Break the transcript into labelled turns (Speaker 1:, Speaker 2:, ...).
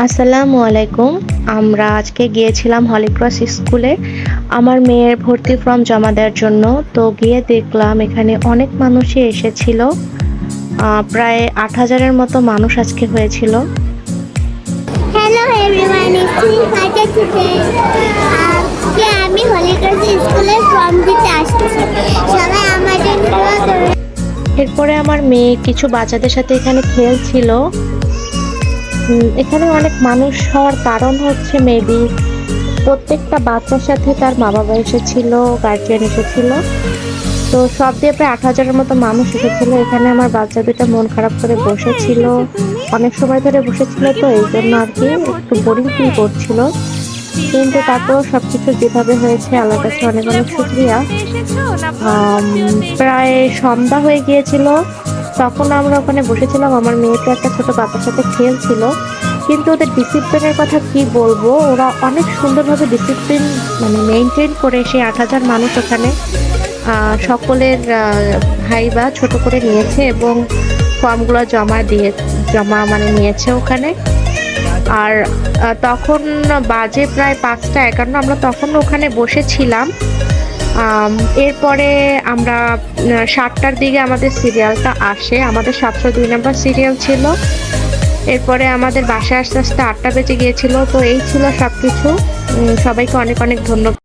Speaker 1: আসসালামু আলাইকুম। আমরা আজকে গিয়েছিলাম হলিক্রস স্কুলে আমার মেয়ের ভর্তি ফর্ম জমা দেওয়ার জন্য। তো গিয়ে দেখলাম এখানে অনেক মানুষই এসেছিল। প্রায় ৮,০০০-এর মতো মানুষ আজকে হয়েছিল।
Speaker 2: Hello everyone, it's me Fateh today. আজকে আমি হলিক্রস স্কুলে ফর্ম দিতে আসছি। সবাই আমার জন্য দোয়া করবেন।
Speaker 1: এরপরে আমার মেয়ে কিছু বাচ্চাদের সাথে এখানে খেলছিল। এখানে অনেক মানুষ হওয়ার কারণ হচ্ছে মেবি প্রত্যেকটা বাচ্চার সাথে তার মা বাবা এসেছিল, গার্জিয়ান এসেছিল। তো সব দিয়ে প্রায় ৮,০০০-এর মতো মানুষ এসেছিল। এখানে আমার বাচ্চা দুটা মন খারাপ করে বসেছিল, অনেক সময় ধরে বসেছিল, তো এই জন্য আর কি একটু বোরিং ফিল করছিল। কিন্তু তারপর সবকিছু যেভাবে হয়েছে আল্লাহর কাছে অনেক অনেক শুকরিয়া। প্রায় সন্ধ্যা হয়ে গিয়েছিল, তখন আমরা ওখানে বসেছিলাম। আমার মেয়ে তো একটা ছোট বাচ্চার সাথে খেলছিল, কিন্তু ওদের ডিসিপ্লিনের কথা কি বলবো, ওরা অনেক সুন্দরভাবে ডিসিপ্লিন মেনটেন করে সেই ৮,০০০ মানুষ ওখানে সকলের ভাইবা ছোট করে নিয়েছে এবং ফর্মগুলো জমা নিয়েছে ওখানে। আর তখন বাজে প্রায় ৫টা ৫১, আমরা তখন ওখানে বসেছিলাম। এরপরে আমরা ৭টার দিকে আমাদের সিরিয়ালটা আসে, আমাদের ৭০২ নম্বর সিরিয়াল ছিল। এরপরে আমাদের বাসায় আস্তে আস্তে ৮টা বেজে গিয়েছিল। তো এই ছিল সব কিছু। সবাইকে অনেক অনেক ধন্যবাদ।